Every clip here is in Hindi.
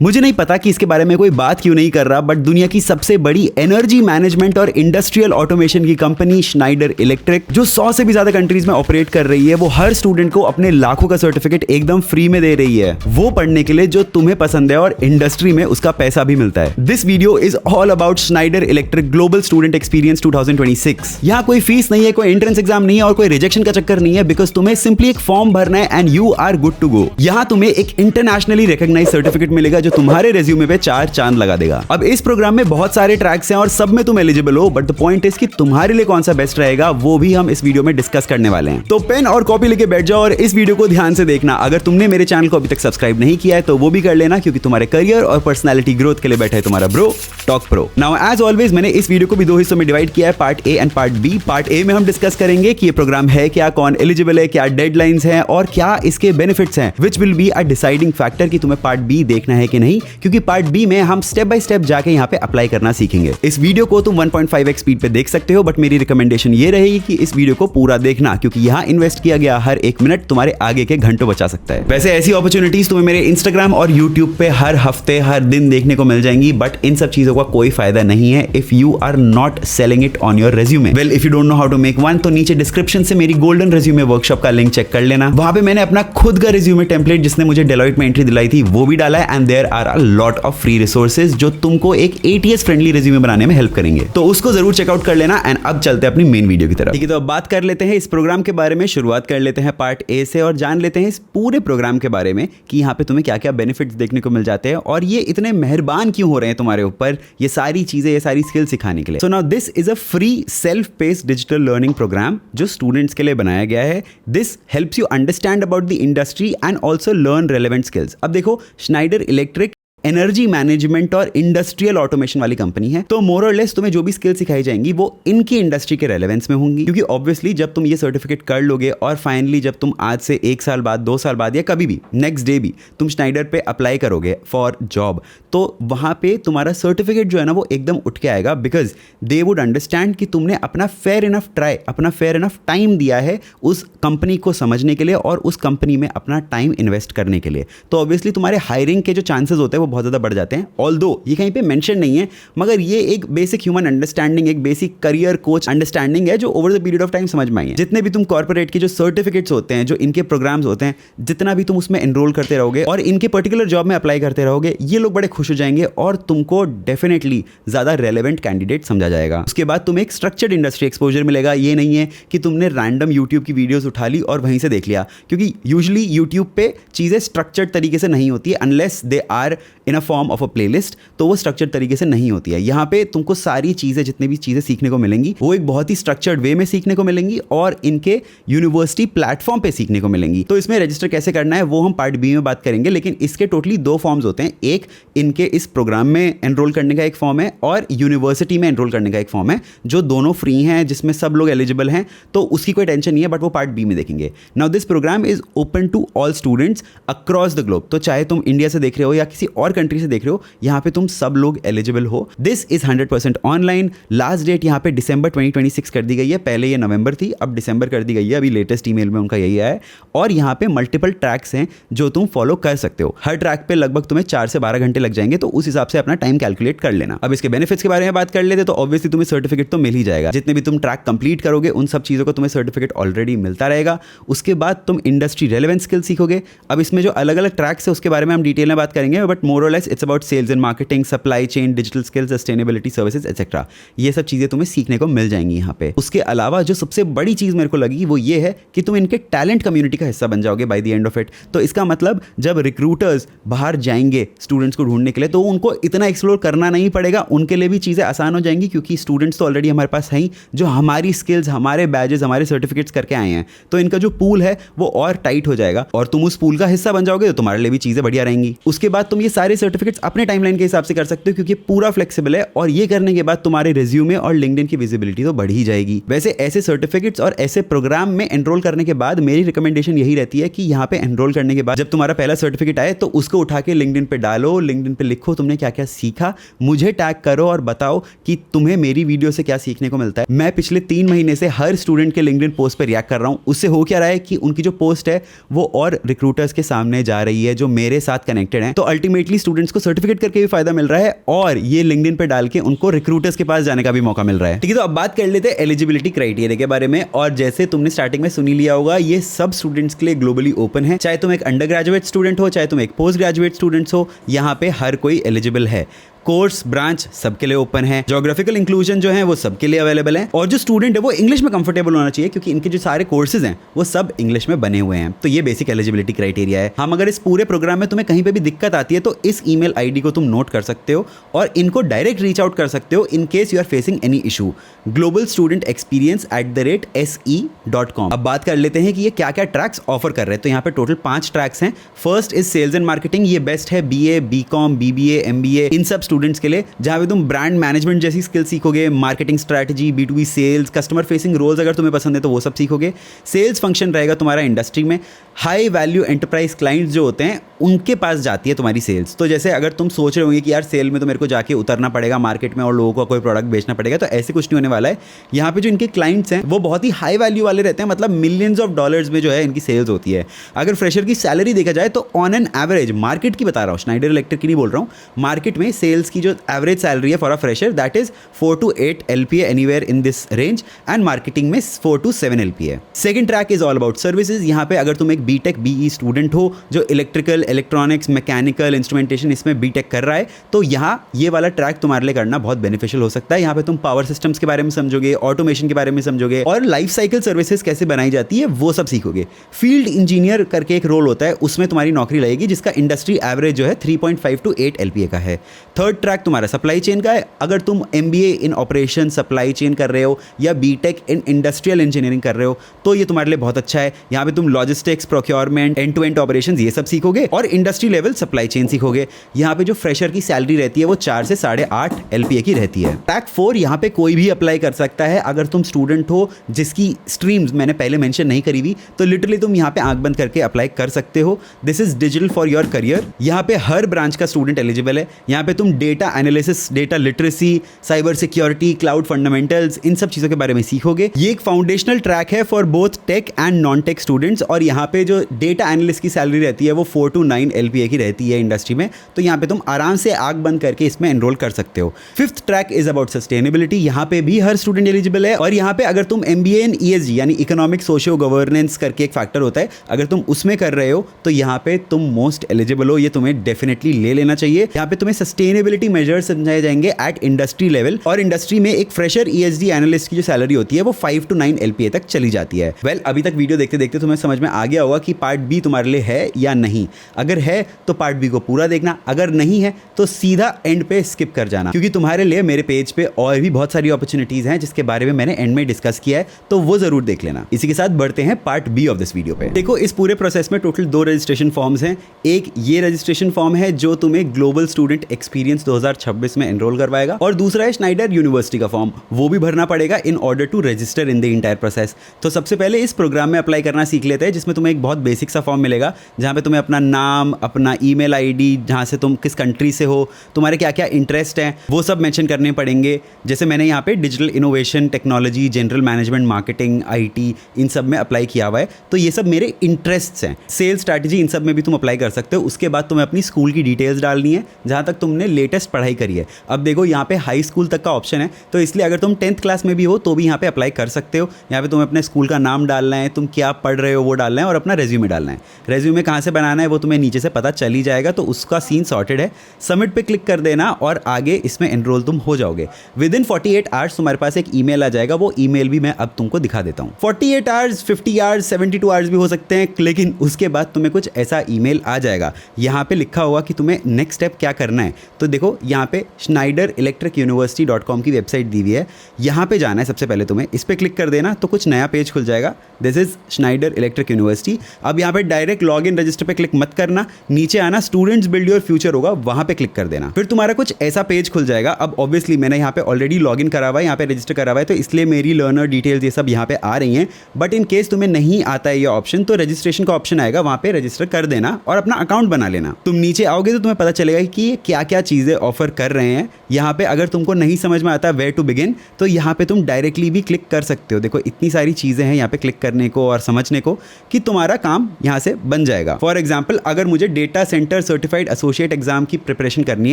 मुझे नहीं पता कि इसके बारे में कोई बात क्यों नहीं कर रहा, बट दुनिया की सबसे बड़ी एनर्जी मैनेजमेंट और इंडस्ट्रियल ऑटोमेशन की कंपनी स्नाइडर इलेक्ट्रिक, जो 100 से भी ज्यादा कंट्रीज में ऑपरेट कर रही है, वो हर स्टूडेंट को अपने लाखों का सर्टिफिकेट एकदम फ्री में दे रही है, वो पढ़ने के लिए जो तुम्हें पसंद है और इंडस्ट्री में उसका पैसा भी मिलता है। This video is all about Snyder electric global student experience 2026। यहाँ कोई फीस नहीं है, कोई एंट्रेंस एग्जाम नहीं है और कोई रिजेक्शन का चक्कर नहीं है, बिकॉज तुम्हें सिंपली एक फॉर्म भरना है and you are good to go. यहाँ तुम्हें एक इंटरनेशनली रिकॉग्नाइज्ड सर्टिफिकेट मिलेगा जो तुम्हारे रेज्यूमे पे 4 चांद लगा देगा। अब इस प्रोग्राम में बहुत सारे ट्रैक्स हैं और सब में तुम एलिजिबल हो, बट द पॉइंट इज कि तुम्हारे लिए कौन सा बेस्ट रहेगा वो भी हम इस वीडियो में डिस्कस करने वाले हैं। तो पेन और कॉपी लेके बैठ जाओ और इस वीडियो को ध्यान से देखना। अगर तुमने मेरे चैनल को अभी तक सब्सक्राइब नहीं किया है तो वो भी कर लेना, क्योंकि तुम्हारे करियर और पर्सनैलिटी ग्रोथ के लिए बैठा है तुम्हारा bro talk pro. Now as always मैंने इस वीडियो को भी 2 हिस्सों में डिवाइड किया है, part A and part B. Part A में हम डिस्कस करेंगे कि ये प्रोग्राम है क्या, कौन एलिजिबल है, क्या डेडलाइंस हैं और क्या इसके बेनिफिट्स हैं, which will be a deciding factor कि तुम्हें पार्ट बी देखना है कि नहीं, क्योंकि पार्ट बी में हम स्टेप बाय स्टेप जाके यहाँ पे अप्लाई करना सीखेंगे। इस वीडियो को तुम 1.5x स्पीड पे देख सकते हो, बट मेरी रिकमेंडेशन ये रहेगी कि इस वीडियो को पूरा देखना, क्योंकि यहाँ इन्वेस्ट किया गया हर एक मिनट तुम्हारे आगे के घंटों बचा सकता है। वैसे ऐसी अपॉर्चुनिटीज तुम्हें मेरे इंस्टाग्राम और यूट्यूब पे हर हफ्ते हर दिन देखने को मिल जाएंगी, बट इन सब चीजों का कोई फायदा नहीं है if you are not selling it on your resume. Well, if you don't know how to make one, तो नीचे डिस्क्रिप्शन से मेरी गोल्डन रेज्यूमे वर्कशॉप का लिंक चेक कर लेना। वहां पे मैंने अपना खुद का रेज्यूमे टेम्पलेट, जिसने मुझे डेलॉइट में एंट्री दिलाई थी, वो भी डाला है, and there are a lot of free resources जो तुमको एक ATS फ्रेंडली रेज्यूमे बनाने में हेल्प करेंगे, तो उसको जरूर चेकआउट कर लेना। एंड अब चलते हैं अपनी मेन वीडियो की तरफ। ठीक है, तो अब बात कर लेते हैं इस प्रोग्राम के बारे में। शुरुआत कर लेते हैं पार्ट ए से और जान लेते हैं इस पूरे प्रोग्राम के बारे में कि यहाँ पे तुम्हें क्या क्या बेनिफिट्स देखने को मिल जाते हैं और ये इतने मेहरबान क्यों हो रहे हैं तुम्हारे ऊपर, ये सारी चीजें, ये सारी स्किल सिखाने के लिए। So now this is a free self paced digital learning programme जो स्टूडेंट्स के लिए बनाया गया है। This helps you understand about the industry and also learn relevant skills. अब देखो, स्नाइडर इलेक्ट्रिक एनर्जी मैनेजमेंट और इंडस्ट्रियल ऑटोमेशन वाली कंपनी है, तो मोर और लेस तुम्हें जो भी स्किल सिखाई जाएंगी वो इनकी इंडस्ट्री के रेलेवेंस में होंगी, क्योंकि ऑब्वियसली जब तुम ये सर्टिफिकेट कर लोगे और फाइनली जब तुम आज से 1 साल बाद, 2 साल बाद या कभी भी नेक्स्ट डे भी तुम स्नाइडर पे अप्लाई करोगे फॉर जॉब, तो वहां पे तुम्हारा सर्टिफिकेट जो है ना वो एकदम उठ के आएगा, बिकॉज दे वुड अंडरस्टैंड कि तुमने अपना फेयर इनफ ट्राई, अपना फेयर इनफ टाइम दिया है उस कंपनी को समझने के लिए और उस कंपनी में अपना टाइम इन्वेस्ट करने के लिए। तो ऑब्वियसली तुम्हारे हायरिंग के जो चांसेस होते हैं वो बहुत ज़्यादा बढ़ जाते हैं। ऑल्दो ये कहीं पे मेंशन नहीं है, मगर ये एक बेसिक ह्यूमन अंडरस्टैंडिंग, एक बेसिक करियर कोच अंडरस्टैंडिंग है जो over the period of time समझ में आई है। जितने भी तुम कॉर्पोरेट के जो सर्टिफिकेट्स होते हैं, जो इनके प्रोग्राम्स होते हैं, जितना भी तुम उसमें एनरोल करते रहोगे और इनके पर्टिकुलर जॉब में अप्लाई करते रहोगे, ये लोग बड़े खुश हो जाएंगे और तुमको डेफिनेटली ज़्यादा रेलेवेंट कैंडिडेट समझा जाएगा। उसके बाद तुम्हें एक स्ट्रक्चर्ड इंडस्ट्री एक्सपोजर मिलेगा। ये नहीं है कि तुमने रैंडम यूट्यूब की वीडियोस उठा ली और वहीं से देख लिया, क्योंकि यूजुअली यूट्यूब पे चीज़ें स्ट्रक्चर्ड तरीके से नहीं होती है, unless they are in a form of a playlist, तो वो स्ट्रक्चर्ड तरीके से नहीं होती है। यहाँ पे तुमको सारी चीज़ें, जितनी भी चीज़ें सीखने को मिलेंगी वो एक बहुत ही स्ट्रक्चर्ड वे में सीखने को मिलेंगी और इनके यूनिवर्सिटी प्लेटफॉर्म पे सीखने को मिलेंगी। तो इसमें रजिस्टर कैसे करना है वो हम पार्ट बी में बात करेंगे, लेकिन इसके टोटली 2 फॉर्म्स होते हैं। एक इनके इस प्रोग्राम में एनरोल करने का एक फॉर्म है और यूनिवर्सिटी में एनरोल करने का एक फॉर्म है, जो दोनों फ्री हैं, जिसमें सब लोग एलिजिबल हैं, तो उसकी कोई टेंशन नहीं है, बट वो पार्ट बी में देखेंगे। Now this program is open to all students across the globe, तो चाहे तुम इंडिया से देख रहे हो या किसी और कंट्री से देख रहे हो, यहाँ पे तुम सब लोग एलिजिबल हो। This is 100% online. Last date यहाँ पे दिसंबर 2026 कर दी गई है, पहले ये नवंबर थी, अब दिसंबर कर दी गई है, अभी लेटेस्ट ईमेल में उनका यही आया है। और यहाँ पे मल्टीपल ट्रैक्स हैं जो तुम फॉलो कर सकते हो। हर ट्रैक पे लगभग तुम्हें 4 से 12 घंटे लग जाएंगे, तो उस हिसाब से अपना टाइम कैलकुलेट कर लेना। अब इसके बेनिफिट्स के बारे में बात कर लेते, तो ऑब्वियसली तुम्हें सर्टिफिकेट तो मिल ही जाएगा। जितने भी तुम ट्रैक कंप्लीट करोगे उन सब चीज़ों को तुम्हें सर्टिफिकेट ऑलरेडी मिलता रहेगा। उसके बाद तुम इंडस्ट्री रेलेवेंट स्किल सीखोगे। अब इसमें जो अलग अलग ट्रैक्स है उसके बारे में हम डिटेल में बात करेंगे, बट मोर और less it's about sales and marketing, supply chain, digital skills, sustainability services etcetera. ये सब चीज़ें तुम्हें सीखने को मिल जाएंगी यहाँ पे। उसके अलावा जो सबसे बड़ी चीज़ मेरे को लगी वो ये है कि तुम इनके टैलेंट कम्युनिटी का हिस्सा बन जाओगे by the end of it. तो इसका मतलब जब रिक्रूटर्स बाहर जाएंगे स्टूडेंट्स को ढूंढने के लिए, तो उनको इतना एक्सप्लोर करना नहीं पड़ेगा, उनके लिए भी चीज़ें आसान हो जाएंगी, क्योंकि स्टूडेंट्स तो ऑलरेडी हमारे पास हैं जो हमारी स्किल्स, हमारे बैजेस, हमारे सर्टिफिकेट्स करके आए हैं। तो इनका जो पूल है वो और टाइट हो जाएगा और तुम उस पूल का हिस्सा बन जाओगे, तो तुम्हारे लिए भी चीज़ें बढ़िया रहेंगी। उसके बाद तुम ये सारे सर्टिफिकेट्स अपने टाइमलाइन के हिसाब से कर सकते हो, क्योंकि पूरा फ्लेक्सिबल है, और ये करने के बाद तुम्हारे रिज्यूमे और लिंक्डइन की विजिबिलिटी तो बढ़ ही जाएगी। वैसे ऐसे सर्टिफिकेट्स और ऐसे प्रोग्राम में एनरोल करने के बाद मेरी रिकमेंडेशन यही रहती है कि यहाँ पे एनरोल करने के बाद जब तुम्हारा पहला सर्टिफिकेट आए तो उसको उठा के लिंक्डइन पे डालो, लिंक्डइन पे लिखो तुमने क्या क्या सीखा, मुझे टैग करो और बताओ कि तुम्हें मेरी वीडियो से क्या सीखने को मिलता है। मैं पिछले 3 महीने से हर स्टूडेंट के लिंक्डइन पोस्ट पे रिएक्ट कर रहा हूँ। उससे हो क्या रहा है कि उनकी जो पोस्ट है वो और रिक्रूटर्स के सामने जा रही है जो मेरे साथ कनेक्टेड हैं। तो अल्टीमेटली बेसिकली स्टूडेंट्स को सर्टिफिकेट करके भी फायदा मिल रहा है और ये लिंक्डइन पे डाल के उनको रिक्रूटर्स के पास जाने का भी मौका मिल रहा है। ठीक है, तो अब बात कर लेते हैं एलिजिबिलिटी क्राइटेरिया के बारे में। और जैसे तुमने स्टार्टिंग में सुनी लिया होगा, ये सब स्टूडेंट्स के लिए ग्लोबली ओपन है। चाहे तुम एक अंडर ग्रेजुएट स्टूडेंट हो, चाहे तुम एक पोस्ट ग्रेजुएट स्टूडेंट्स हो, यहाँ पे हर कोई एलिजिबल है। कोर्स ब्रांच सबके लिए ओपन है। ज्योग्राफिकल इंक्लूजन जो है वो सबके लिए अवेलेबल है। और जो स्टूडेंट है वो इंग्लिश में कंफर्टेबल होना चाहिए, क्योंकि इनके जो सारे कोर्सेज हैं वो सब इंग्लिश में बने हुए हैं। तो ये बेसिक एलिजिबिलिटी क्राइटेरिया है। हम अगर इस पूरे प्रोग्राम में तुम्हें कहीं पे भी दिक्कत आती है तो इस ईमेल आईडी को तुम नोट कर सकते हो और इनको डायरेक्ट रीच आउट कर सकते हो in case you are facing any issue. globalstudentexperience@se.com। अब बात कर लेते हैं कि ये क्या क्या ट्रैक्स ऑफर कर रहे हैं। तो यहाँ पे टोटल 5 ट्रैक्स हैं। First is sales and marketing. ये बेस्ट है BA, BCom, BBA, MBA इन सब स्टूडेंट्स के लिए, जहाँ पे तुम ब्रांड मैनेजमेंट जैसी स्किल सीखोगे, marketing strategy, B2B sales, customer facing roles अगर तुम्हें पसंद है तो वो सब सीखोगे। सेल्स फंक्शन रहेगा तुम्हारा इंडस्ट्री में। हाई वैल्यू एंटरप्राइज क्लाइंट्स जो होते हैं उनके पास जाती है तुम्हारी सेल्स। तो जैसे अगर तुम सोच रहे होंगे कि यार सेल में तो मेरे को जाके उतरना पड़ेगा मार्केट में और लोगों को कोई प्रोडक्ट बेचना पड़ेगा, तो ऐसे कुछ नहीं होने वाला है। यहाँ पे जो इनके क्लाइंट्स हैं वो बहुत ही हाई वैल्यू वाले रहते हैं, मतलब मिलियंस ऑफ डॉलर्स में जो है इनकी सेल्स होती है। अगर फ्रेशर की सैलरी देखा जाए तो ऑन एन एवरेज, मार्केट की बता रहा हूँ, स्नाइडर इलेक्ट्रिक की नहीं बोल रहा हूँ, मार्केट में सेल्स की जो एवरेज सैलरी है for a fresher that is 4 to 8 LPA anywhere in this range, and marketing में 4 to 7 LPA। Second track is all about services. यहाँ पे अगर तुम एक BTech BE स्टूडेंट हो जो इलेक्ट्रिकल, इलेक्ट्रॉनिक्स, मैकेनिकल, इंस्ट्रूमेंटेशन इसमें BTech कर रहा है, तो यहाँ ये वाला ट्रैक तुम्हारे लिए करना बहुत बेनिफिशियल हो सकता है। यहाँ पे तुम पावर सिस्टम्स के बारे में समझोगे, ऑटोमेशन के बारे में समझोगे और लाइफ साइकिल सर्विसेज कैसे बनाई जाती है वो सब सीखोगे। फील्ड इंजीनियर करके एक रोल होता है, उसमें तुम्हारी नौकरी लगेगी, जिसका इंडस्ट्री एवरेज जो है 3.5 to 8 LPA का है। थर्ड ट्रैक तुम्हारा सप्लाई चेन का है। अगर तुम MBA इन ऑपरेशन सप्लाई चेन कर रहे हो या BTech इन इंडस्ट्रियल इंजीनियरिंग कर रहे हो तो ये तुम्हारे लिए बहुत अच्छा है। यहाँ पे तुम logistics, procurement, end to end operations ये सब सीखोगे और इंडस्ट्री लेवल सप्लाई चेन सीखोगे। यहाँ पे जो फ्रेशर की सैलरी रहती है वो 4 से 8.5 LPA की रहती है। ट्रैक 4 यहाँ पे कोई भी अप्लाई कर सकता है। अगर तुम स्टूडेंट हो जिसकी स्ट्रीम्स मैंने पहले मेंशन नहीं करी हुई तो लिटरली तुम यहाँ पे आंख बंद करके अप्लाई कर सकते हो। This is digital for your career. यहाँ पे हर ब्रांच का स्टूडेंट एलिजिबल है। यहाँ पे तुम data analysis, data literacy, cyber security, cloud fundamentals इन सब चीज़ों के बारे में सीखोगे। ये एक फाउंडेशनल ट्रैक है for both tech and non tech students. और यहाँ पे जो डेटा एनालिस्ट की सैलरी रहती है वो 4 to 9 LPA की रहती है इंडस्ट्री में। तो यहाँ पे तुम आराम से आंख बंद करके इसमें एनरोल कर सकते हो। Fifth track is about sustainability. यहाँ पे भी हर स्टूडेंट एलिजिबल है। और यहाँ पे अगर तुम MBA इन ESG यानी इकोनॉमिक सोशियो गवर्नेंस करके एक फैक्टर होता है, अगर तुम उसमें कर रहे हो तो यहाँ पे तुम मोस्ट एलिजिबल हो। ये तुम्हें डेफिनेटली ले लेना चाहिए। यहाँ पे तुम्हें सस्टेनेबिलिटी मेजर्स समझाए जाएंगे एट इंडस्ट्री लेवल। और इंडस्ट्री में एक फ्रेशर ESG एनालिस्ट की जो सैलरी होती है वो 5 to 9 LPA तक चली जाती है। वेल, अभी तक वीडियो देखते देखते तुम्हें समझ में आ गया होगा कि पार्ट बी तुम्हारे लिए है या नहीं। अगर है तो पार्ट बी को पूरा देखना, अगर नहीं है तो सीधा एंड पे स्किप कर जाना, क्योंकि तुम्हारे लिए मेरे पेज पे और भी बहुत सारी अपॉर्चुनिटीज हैं जिसके बारे में मैंने एंड में डिस्कस किया है, तो वो जरूर देख लेना। इसी के साथ बढ़ते हैं part B of this video पे। देखो, इस पूरे प्रोसेस में टोटल 2 रजिस्ट्रेशन फॉर्म्स हैं। एक ये रजिस्ट्रेशन फॉर्म है जो तुम्हें ग्लोबल स्टूडेंट एक्सपीरियंस 2026 में एनरोल करवाएगा, और दूसरा है स्नाइडर यूनिवर्सिटी का फॉर्म। वो भी भरना पड़ेगा in order to register in the entire process. तो सबसे पहले इस प्रोग्राम में अप्लाई करना सीख लेते हैं, जिसमें तुम्हें एक बहुत बेसिक सा फॉर्म मिलेगा जहाँ पे तुम्हें अपना नाम, अपना ईमेल आईडी, जहाँ से तुम किस कंट्री से हो, तुम्हारे क्या क्या इंटरेस्ट हैं, वो सब मेंशन करने पड़ेंगे। जैसे मैंने यहाँ पे digital innovation, technology, general management, marketing, IT इन सब में अप्लाई किया हुआ है। तो ये सब मेरे इंटरेस्ट्स हैं। सेल्स स्ट्रैटेजी इन सब में भी तुम अप्लाई कर सकते हो। उसके बाद तुम्हें अपनी स्कूल की डिटेल्स डालनी है जहाँ तक तुमने लेटेस्ट पढ़ाई करी है। अब देखो, यहाँ पे हाई स्कूल तक का ऑप्शन है, तो इसलिए अगर तुम 10th क्लास में भी हो तो भी यहाँ पे अप्लाई कर सकते हो। यहाँ पे तुम्हें अपने स्कूल का नाम डालना है, तुम क्या पढ़ रहे हो वो डालना है, और अपना रेज्यूमे डालना है। रेज्यूमे कहाँ से बनाना है वो तुम्हें नीचे से पता चल ही जाएगा, तो उसका सीन सॉर्टेड है। सबमिट पे क्लिक कर देना और आगे इसमें एनरोल तुम हो जाओगे। विद इन 48 आवर्स तुम्हारे पास एक ईमेल आ जाएगा। वो ईमेल भी मैं अब तुमको दिखा देता हूँ। 48 आवर्स, 50 आवर्स, 72 आवर्स भी हो सकते हैं, लेकिन उसके बाद तुम्हें कुछ ऐसा ईमेल आ जाएगा। यहाँ पे लिखा होगा कि तुम्हें नेक्स्ट स्टेप क्या करना है। तो देखो, यहाँ पे schneiderelectricuniversity.com की वेबसाइट दी हुई है। यहाँ पे जाना है सबसे पहले तुम्हें, इस पर क्लिक कर देना तो कुछ नया पेज खुल जाएगा। This is Snyder electric university. अब यहाँ पे डायरेक्ट लॉग इन रजिस्टर पे क्लिक मत करना, नीचे आना, स्टूडेंट्स बिल्ड योर फ्यूचर होगा, वहाँ पे क्लिक कर देना। फिर तुम्हारा कुछ ऐसा पेज खुल जाएगा। अब ऑब्वियसली मैंने यहाँ पे ऑलरेडी लॉग इन करा हुआ है, यहाँ पे रजिस्टर करा हुआ है, तो इसलिए मेरी लर्नर डिटेल्स ये सब यहाँ पे आ रही हैं। बट इन केस तुम्हें नहीं आता है ये ऑप्शन, तो रजिस्ट्रेशन का ऑप्शन आएगा, वहाँ पे रजिस्टर कर देना और अपना अकाउंट बना लेना। तुम नीचे आओगे तो तुम्हें पता चलेगा कि ये क्या क्या चीज़ें चीज़ें ऑफर कर रहे हैं। यहाँ पे अगर तुमको नहीं समझ में आता वेयर टू बिगिन, तो यहाँ पे तुम डायरेक्टली भी क्लिक कर सकते हो। देखो इतनी सारी चीज़ें हैं यहाँ पे क्लिक करने को और समझने को कि तुम्हारा काम यहाँ से बन जाएगा। फॉर एग्जाम्पल अगर मुझे data centre certified associate exam की प्रिपरेशन करनी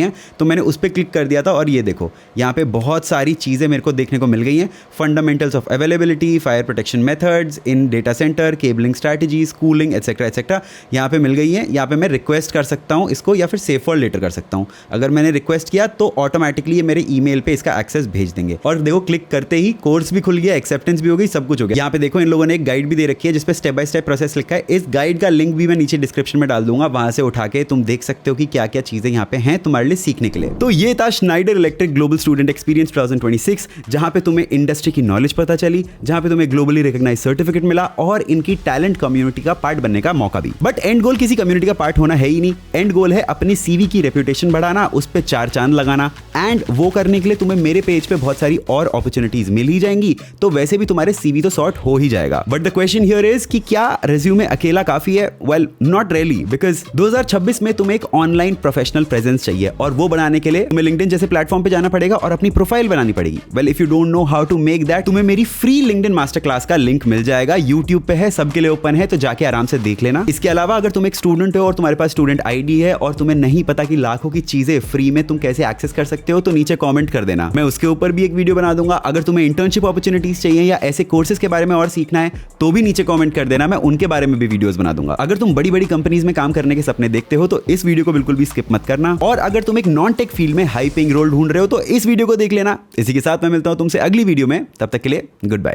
है तो मैंने उस पर क्लिक कर दिया था और ये देखो यहाँ पे बहुत सारी चीज़ें मेरे को देखने को मिल गई हैं। Fundamentals of availability, fire protection methods in data centre, cabling strategies, cooling etcetera etcetera यहाँ पे मिल गई है। यहाँ पे मैं रिक्वेस्ट कर सकता हूँ इसको या फिर सेव फॉर लेटर कर सकता हूँ। अगर मैंने रिक्वेस्ट किया तो ऑटोमेटिकली ये मेरे ईमेल पे इसका एक्सेस भेज देंगे। और देखो क्लिक करते ही कोर्स भी खुल गया, एक्सेप्टेंस भी हो गई, सब कुछ हो गया। यहाँ पे देखो इन लोगों ने एक गाइड भी दे रखी है जिसपे स्टेप बाय स्टेप प्रोसेस लिखा है। इस गाइड का लिंक भी मैं नीचे डिस्क्रिप्शन में डाल दूंगा, वहां से उठा के तुम देख सकते हो कि क्या क्या चीजें यहाँ पे हैं तुम्हारे लिए सीखने के लिए। तो ये था Snyder electric global student experience 2026, जहां पे तुम्हें इंडस्ट्री की नॉलेज पता चली, जहां पे तुम्हें ग्लोबली रिकॉग्नाइज सर्टिफिकेट मिला और इनकी टैलेंट कम्युनिटी का पार्ट बनने का मौका भी। बट एंड गोल किसी कम्युनिटी का पार्ट होना है ही नहीं। एंड गोल है अपनी सीवी की रेपुटेशन बढ़ाना, उस पर 4 चांद लगाना। एंड वो करने के लिए तुम्हें मेरे पेज पे बहुत सारी और अपॉर्चुनिटीज मिल ही जाएंगी, तो वैसे भी तुम्हारे सीवी तो सॉर्ट हो ही जाएगा। But the question here is कि क्या रिज्यूमे अकेला काफी है? वेल नॉट रियली, बिकॉज 2026 में तुम्हें एक ऑनलाइन प्रोफेशनल प्रेजेंस चाहिए और वो बनाने के लिए तुम्हें लिंक्डइन जैसे प्लेटफॉर्म पे जाना पड़ेगा और अपनी प्रोफाइल बनानी पड़ेगी। Well if you don't know how to make that, तुम्हें मेरी फ्री लिंक्डइन मास्टर क्लास का लिंक मिल जाएगा, यूट्यूब पे है, सबके लिए ओपन है, तो जाके आराम से देख लेना। इसके अलावा अगर तुम एक स्टूडेंट हो और तुम्हारे पास स्टूडेंट आईडी है और तुम्हें नहीं पता कि लाखों की चीजें फ्री में तुम कैसे एक्सेस कर सकते हो, तो नीचे कमेंट कर देना, मैं उसके ऊपर भी एक वीडियो बना दूंगा। अगर तुम्हें इंटर्नशिप अपॉर्चुनिटीज चाहिए या ऐसे कोर्सेज के बारे में और सीखना है तो भी नीचे कमेंट कर देना, मैं उनके बारे में भी वीडियोस बना दूंगा। अगर तुम बड़ी बड़ी कंपनीज में काम करने के सपने देखते हो तो इस वीडियो को बिल्कुल भी स्किप मत करना। और अगर तुम एक नॉन टेक फील्ड में हाई पेइंग रोल ढूंढ रहे हो तो इस वीडियो को देख लेना। इसी के साथ मैं मिलता हूं तुमसे अगली वीडियो में, तब तक के लिए गुड बाय।